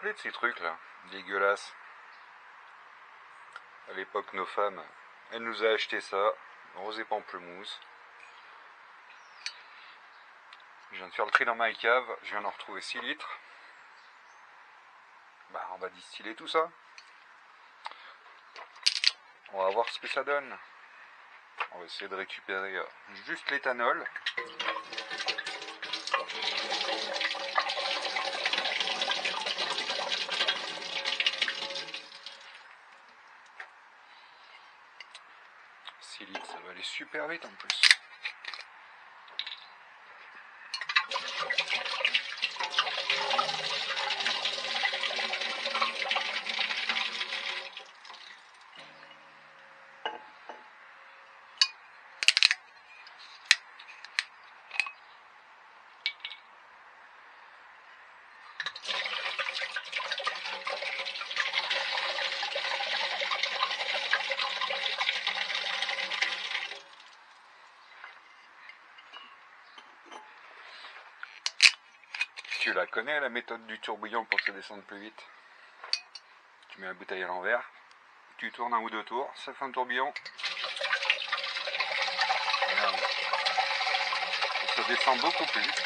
rappelez de ces trucs là, dégueulasses? À l'époque, nos femmes, elles nous a acheté ça, rosé pamplemousse. Je viens de faire le tri dans ma cave, je viens d'en retrouver 6 litres. Bah, on va distiller tout ça. On va voir ce que ça donne. On va essayer de récupérer juste l'éthanol. Litres, ça va aller super vite en plus. Tu la connais, la méthode du tourbillon pour que ça descende plus vite. Tu mets la bouteille à l'envers, tu tournes un ou deux tours, ça fait un tourbillon. Regarde. Et ça descend beaucoup plus vite.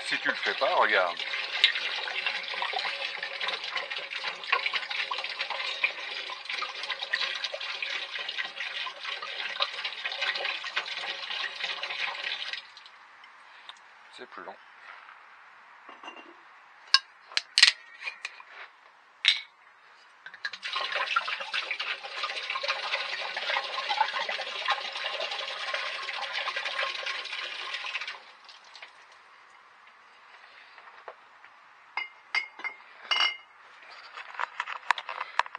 Si tu le fais pas, regarde. C'est plus long.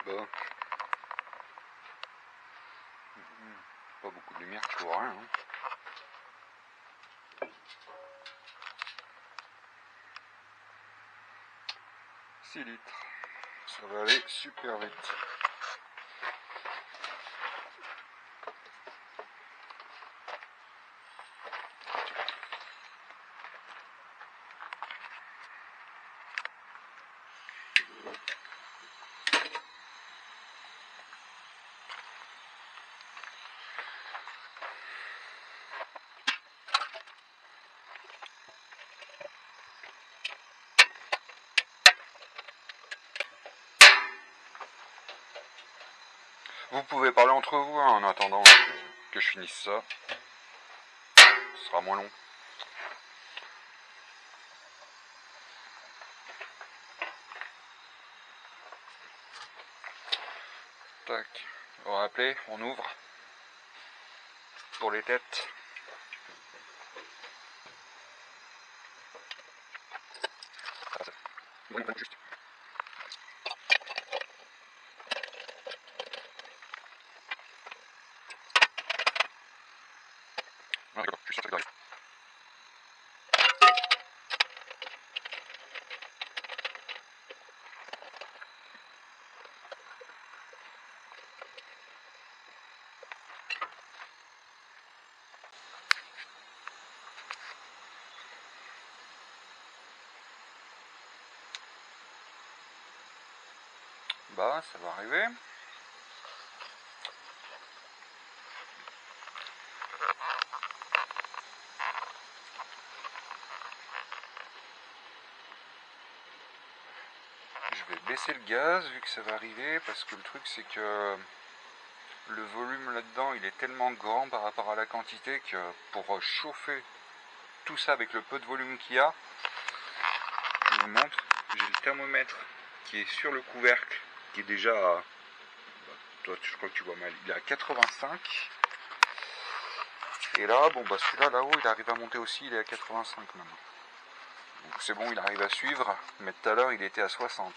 Bon. Pas beaucoup de lumière, tu vois rien. Hein. 6 litres. Ça va aller super vite. Vous pouvez parler entre vous hein, en attendant que je finisse ça. Ce sera moins long. Tac. On va appeler, on ouvre. Pour les têtes. Juste. Ah, d'accord, je suis sûr que ça arrive. Bah, ça va arriver. Je vais baisser le gaz vu que ça va arriver parce que le truc c'est que le volume là-dedans il est tellement grand par rapport à la quantité que pour chauffer tout ça avec le peu de volume qu'il y a, je vous montre, j'ai le thermomètre qui est sur le couvercle qui est déjà à, toi je crois que tu vois mal, il est à 85 et là bon bah celui-là là-haut il arrive à monter aussi, il est à 85 maintenant. Donc c'est bon, il arrive à suivre, mais tout à l'heure il était à 60. Donc,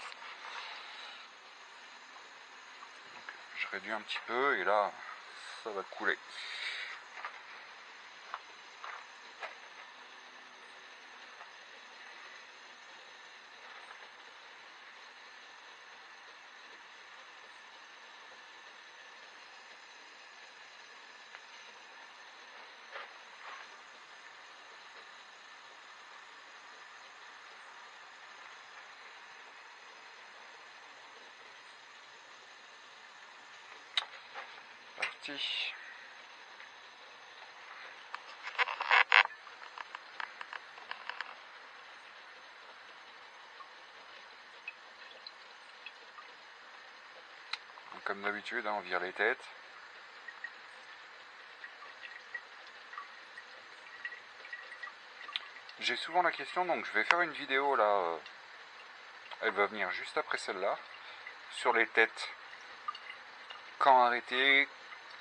je réduis un petit peu et là ça va couler. parti. Donc, comme d'habitude, on vire les têtes. J'ai souvent la question, donc je vais faire une vidéo là, elle va venir juste après celle-là, sur les têtes. Quand arrêter,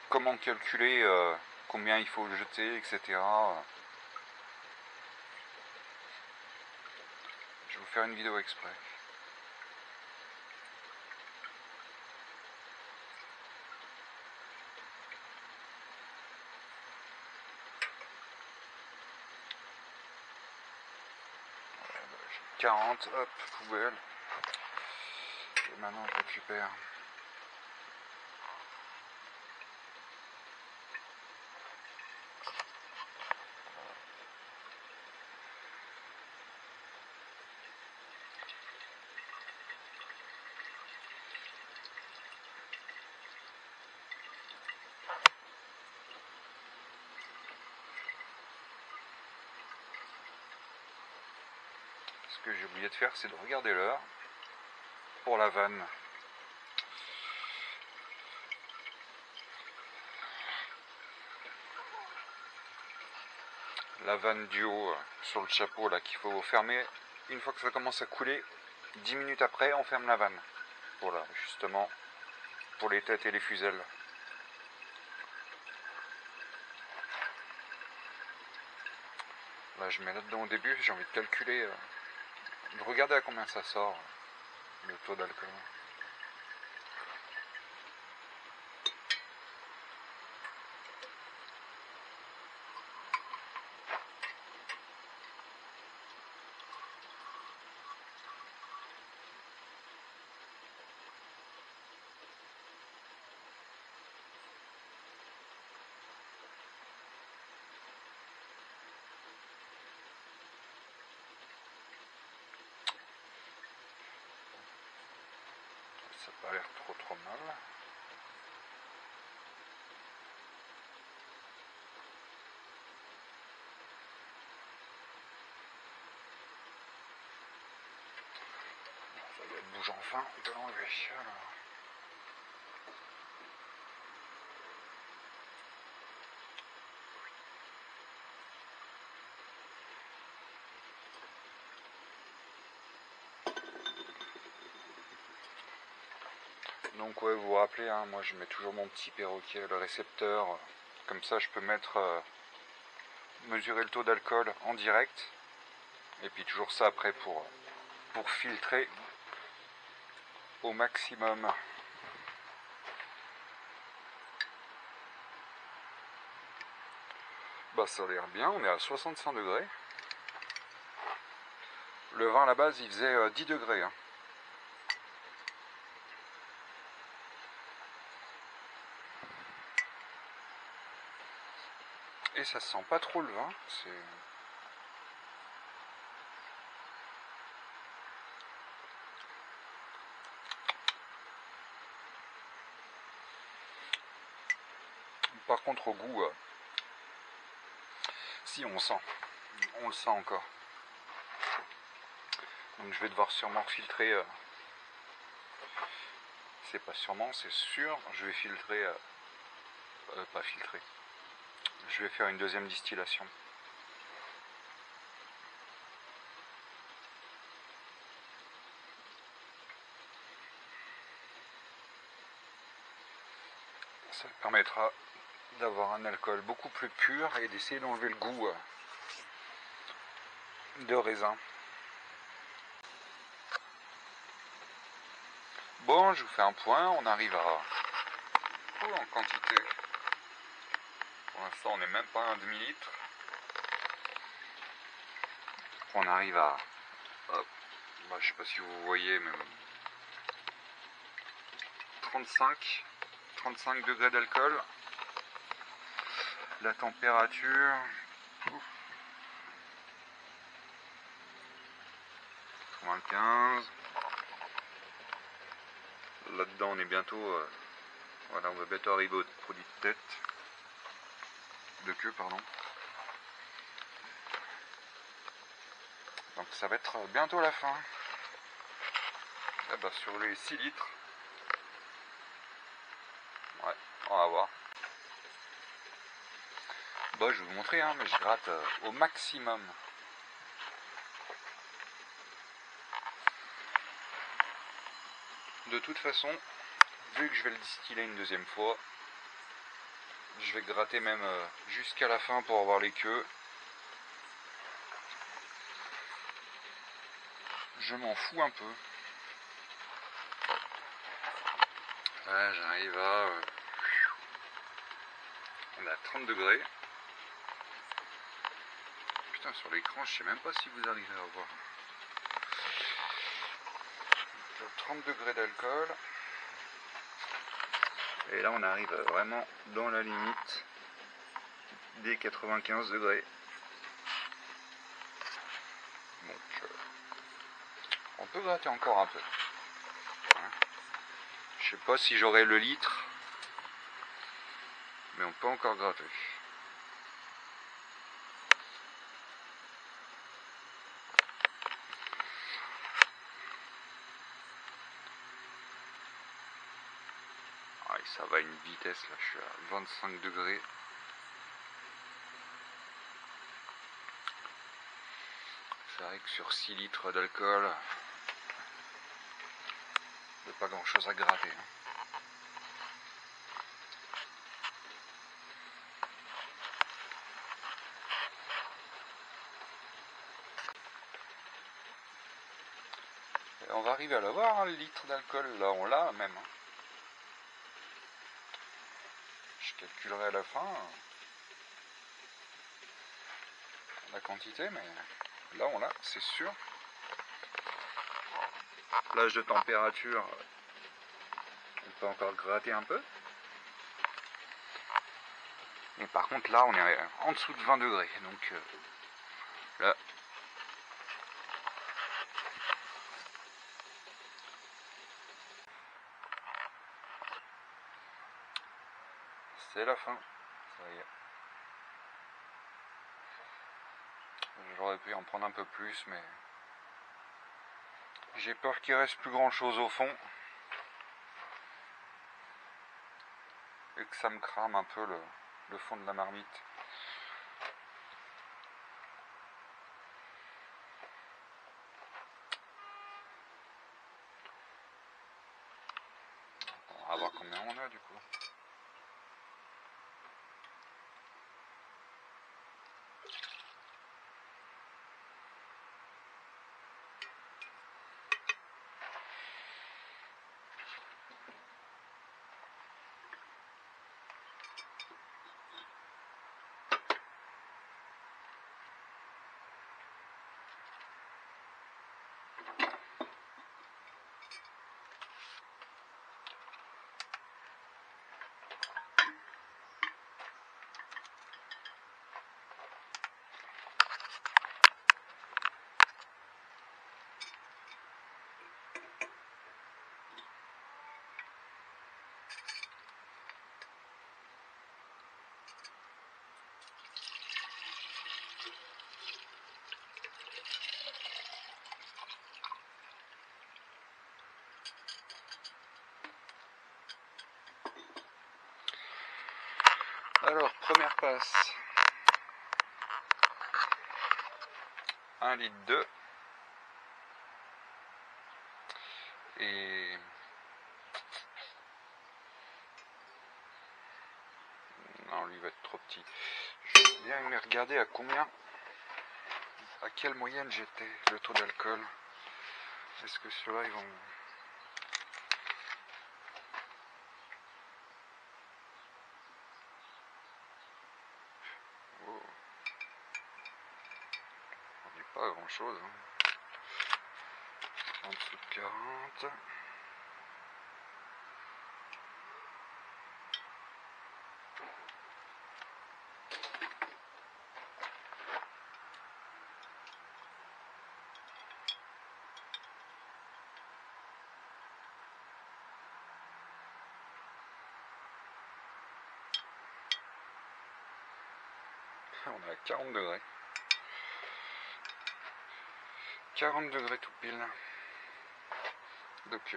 comment calculer combien il faut jeter, etc. Je vais vous faire une vidéo exprès. Voilà, 40, hop, poubelle. Et maintenant je récupère. Ce que j'ai oublié de faire, c'est de regarder l'heure pour la vanne. La vanne du haut sur le chapeau là qu'il faut fermer. Une fois que ça commence à couler, 10 minutes après, on ferme la vanne. Voilà, justement, pour les têtes et les fuselles. Là, je mets là-dedans au début, j'ai envie de calculer, de regarder à combien ça sort, le taux d'alcool. Ça n'a pas l'air trop mal. Ça doit être bouge enfin, on peut l'enlever. Alors. Donc ouais, vous vous rappelez, hein, moi je mets toujours mon petit perroquet, le récepteur, comme ça je peux mettre, mesurer le taux d'alcool en direct, et puis toujours ça après pour filtrer au maximum. Bah ça a l'air bien, on est à 65 degrés. Le vin à la base il faisait 10 degrés. Hein. Et ça sent pas trop le vin, c'est... Par contre au goût, si on le sent encore. Donc je vais devoir sûrement filtrer, c'est pas sûrement, c'est sûr, je vais filtrer, pas filtrer, je vais faire une deuxième distillation. Ça permettra d'avoir un alcool beaucoup plus pur et d'essayer d'enlever le goût de raisin. Bon, je vous fais un point, on arrive à... Oh, en quantité. Pour l'instant, on n'est même pas à un demi-litre. On arrive à... Hop, bah, je sais pas si vous voyez, mais... 35 degrés d'alcool. La température... 95. Là-dedans, on est bientôt Voilà, on va bientôt arriver au produit de tête. De queue, pardon. Donc ça va être bientôt la fin. Ah bah, sur les 6 litres. Ouais, on va voir. Bah, je vais vous montrer, hein, mais je gratte au maximum. De toute façon, vu que je vais le distiller une deuxième fois, je vais gratter même jusqu'à la fin pour avoir les queues. Je m'en fous un peu. Là, j'arrive à... on est à 30 degrés. Putain, sur l'écran, je sais même pas si vous arrivez à voir. 30 degrés d'alcool. Et là, on arrive vraiment dans la limite des 95 degrés. Donc, on peut gratter encore un peu. Hein. Je sais pas si j'aurai le litre, mais on peut encore gratter. Ah, et ça va à une vitesse, là, je suis à 25 degrés. C'est vrai que sur 6 litres d'alcool, il n'y a pas grand chose à gratter. Hein. Et on va arriver à l'avoir, hein, le litre d'alcool, là on l'a même. Hein. Je calculerai à la fin la quantité, mais là on l'a, c'est sûr. Plage de température, on peut encore gratter un peu. Mais par contre là on est en dessous de 20 degrés, donc là c'est la fin. Ça y est. J'aurais pu en prendre un peu plus, mais j'ai peur qu'il reste plus grand chose au fond. Et que ça me crame un peu le fond de la marmite. On va voir combien on a du coup. Alors, première passe. 1 litre 2. Et... non, lui va être trop petit. Je vais bien me regarder à combien, à quelle moyenne j'étais, le taux d'alcool. Est-ce que ceux-là, ils vont... oh. On n'est pas à grand chose. Hein. En dessous de 40. On est à 40 degrés. 40 degrés tout pile. Donc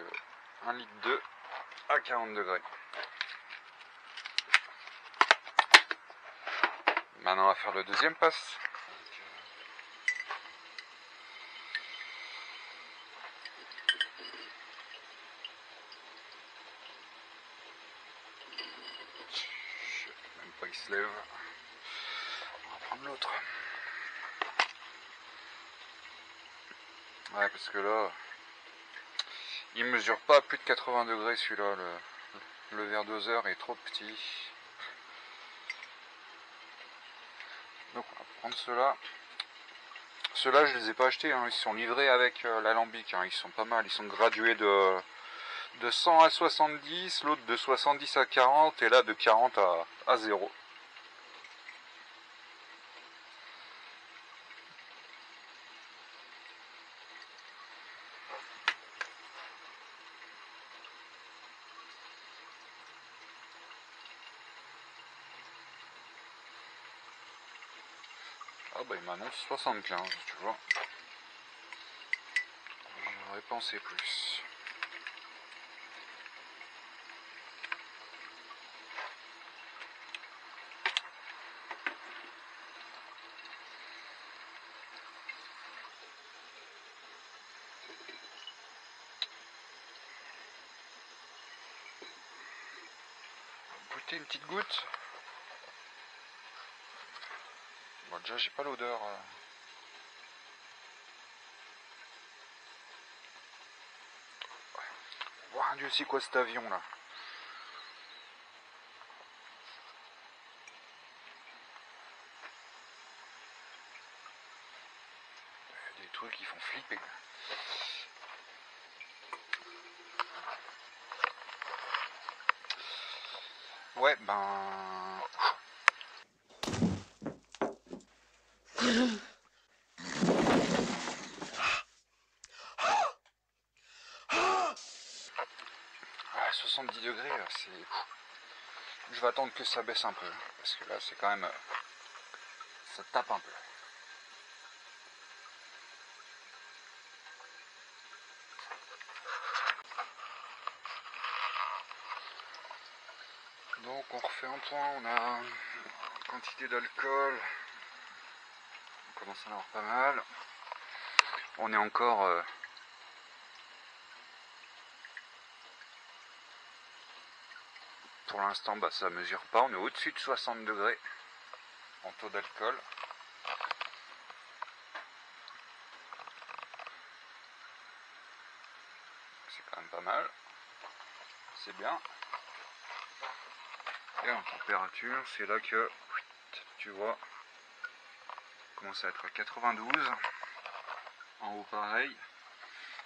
1 litre 2 à 40 degrés. Maintenant on va faire le deuxième passe. Même pas il se lève. On va prendre l'autre. Ouais, parce que là, il mesure pas à plus de 80 degrés celui-là. Le verre doseur est trop petit. Donc on va prendre ceux-là. Ceux-là, je les ai pas achetés, hein. Ils sont livrés avec l'alambic. Hein. Ils sont pas mal. Ils sont gradués de 100 à 70, l'autre de 70 à 40 et là de 40 à 0. Ah bah il m'annonce 75, tu vois. J'aurais pensé plus. Goûter une petite goutte. Bon déjà j'ai pas l'odeur. Ouah, Dieu sait quoi cet avion là. Des trucs qui font flipper. Ouais ben... Ah, 70 degrés, c'est... Je vais attendre que ça baisse un peu, parce que là c'est quand même... Ça tape un peu. Donc on refait un point, on a une quantité d'alcool. On commence à en avoir pas mal. On est encore... pour l'instant, bah, ça mesure pas. On est au-dessus de 60 degrés en taux d'alcool. C'est quand même pas mal. C'est bien. Et en température, c'est là que tu vois commence à être à 92. En haut pareil.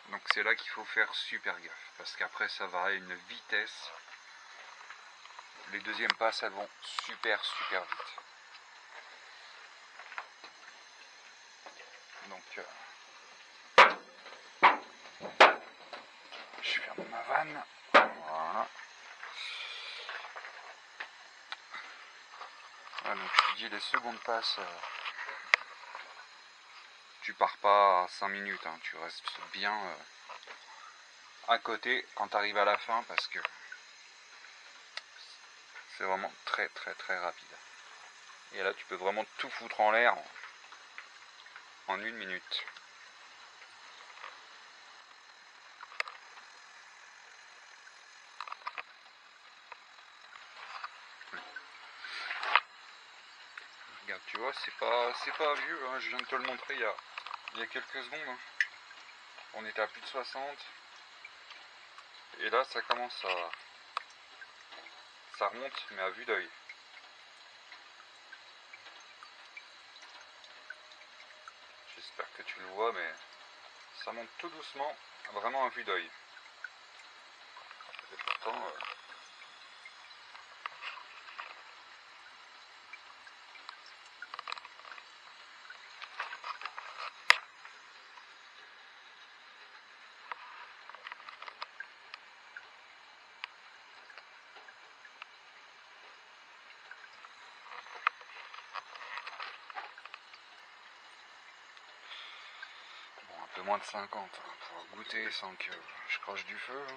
Donc c'est là qu'il faut faire super gaffe. Parce qu'après ça va à une vitesse. Les deuxièmes passes elles vont super vite. Donc je ferme ma vanne. Voilà. Voilà, donc je te dis les secondes passes. Tu pars pas à 5 minutes, hein, tu restes bien à côté quand tu arrives à la fin parce que c'est vraiment très rapide. Et là tu peux vraiment tout foutre en l'air en 1 minute. Regarde, tu vois, c'est pas vieux, hein, je viens de te le montrer il y a quelques secondes. Hein. On était à plus de 60. Et là ça commence à... Ça remonte mais à vue d'œil. J'espère que tu le vois mais ça monte tout doucement, vraiment à vue d'œil. Et pourtant... peu moins de 50 hein, pour goûter sans que je croche du feu. Hein.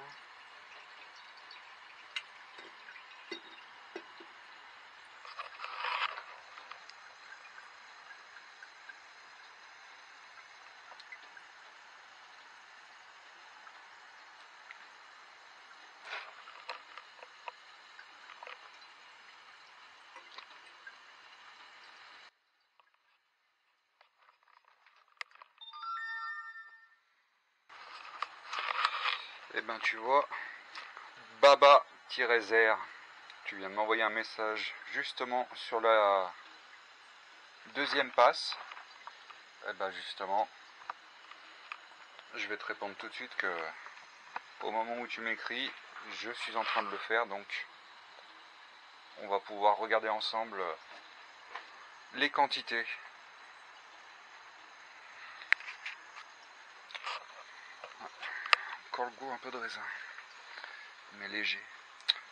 Et ben tu vois, Baba-Zer, tu viens de m'envoyer un message justement sur la deuxième passe. Et ben justement, je vais te répondre tout de suite que au moment où tu m'écris, je suis en train de le faire, donc on va pouvoir regarder ensemble les quantités. Encore le goût un peu de raisin, mais léger.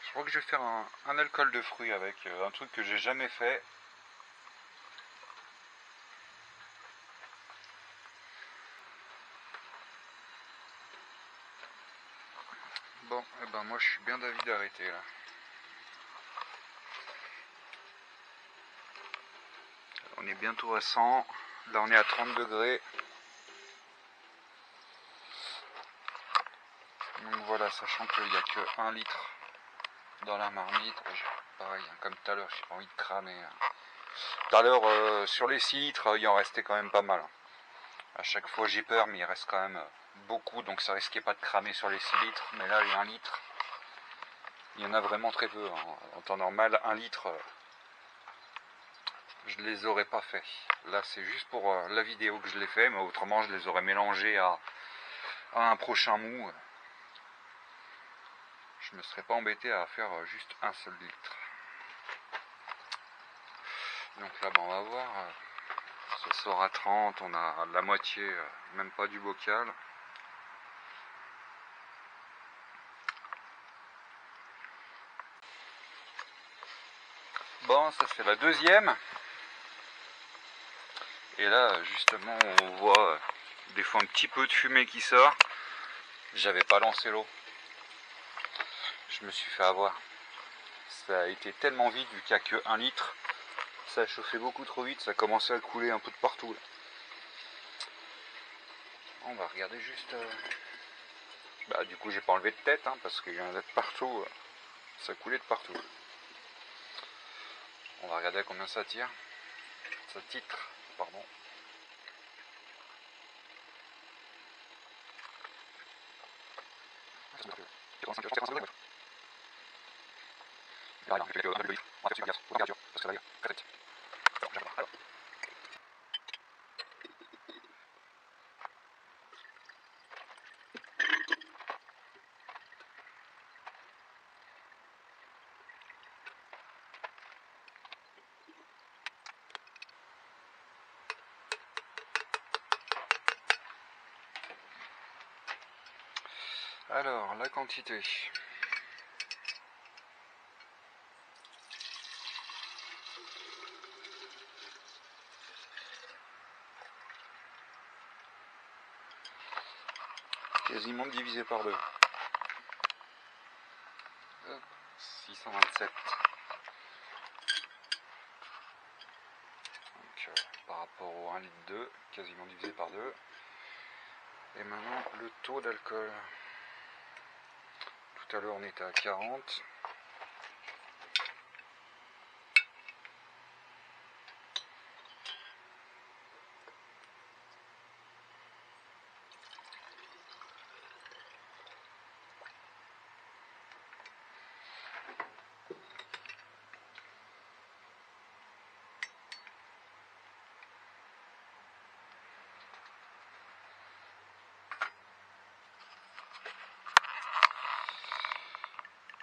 Je crois que je vais faire un alcool de fruits avec un truc que j'ai jamais fait. Bon, et ben moi je suis bien d'avis d'arrêter là. On est bientôt à 100, là on est à 30 degrés. Donc voilà, sachant qu'il n'y a que 1 litre dans la marmite. Pareil, comme tout à l'heure, j'ai pas envie de cramer. Tout à l'heure, sur les 6 litres, il en restait quand même pas mal. À chaque fois j'ai peur, mais il reste quand même beaucoup, donc ça risquait pas de cramer sur les 6 litres. Mais là, les 1 litre, il y en a vraiment très peu. Hein. En temps normal, 1 litre, je les aurais pas fait. Là, c'est juste pour la vidéo que je l'ai fait, mais autrement, je les aurais mélangés à un prochain mou. Je me serais pas embêté à faire juste un seul litre. Donc là, on va voir. Ça sort à 30, on a la moitié, même pas du bocal. Bon, ça c'est la deuxième. Et là, justement, on voit des fois un petit peu de fumée qui sort. J'avais pas lancé l'eau. Je me suis fait avoir. Ça a été tellement vite, vu qu'il n'y a que 1 litre. Ça a chauffé beaucoup trop vite, ça a commencé à couler un peu de partout. Là. On va regarder juste... Bah, du coup, j'ai pas enlevé de tête, hein, parce qu'il y en a de partout. Ça coulait de partout. On va regarder à combien ça tire. Ça titre, pardon. Alors, la quantité. Quasiment divisé par 2. 627. Donc, par rapport au 1 litre 2, quasiment divisé par 2. Et maintenant, le taux d'alcool. Tout à l'heure, on était à 40.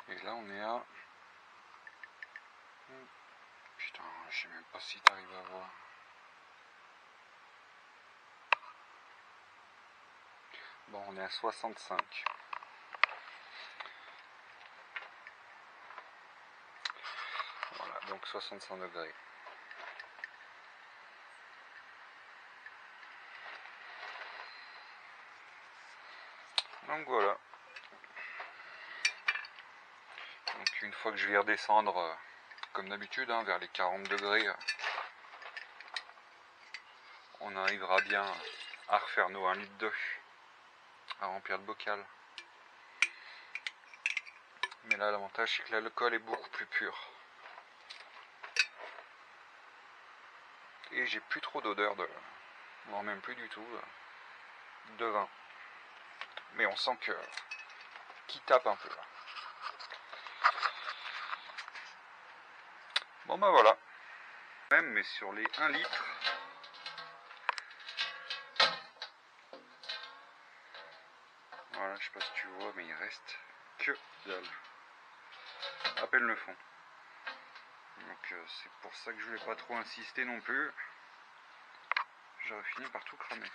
Et là, on est à... Putain, je sais même pas si t'arrives à voir. Bon, on est à 65. Voilà, donc 65 degrés. Donc voilà. Donc une fois que je vais redescendre, comme d'habitude, hein, vers les 40 degrés, on arrivera bien à refaire nos 1 litre d'eau, à remplir le bocal. Mais là, l'avantage, c'est que l'alcool est beaucoup plus pur. Et j'ai plus trop d'odeur voire même plus du tout, de vin. Mais on sent qu'il tape un peu là. Bon bah voilà. Même, mais sur les 1 litre, voilà, je sais pas si tu vois, mais il reste que dalle. À peine le fond. Donc c'est pour ça que je voulais pas trop insister non plus. J'aurais fini par tout cramer.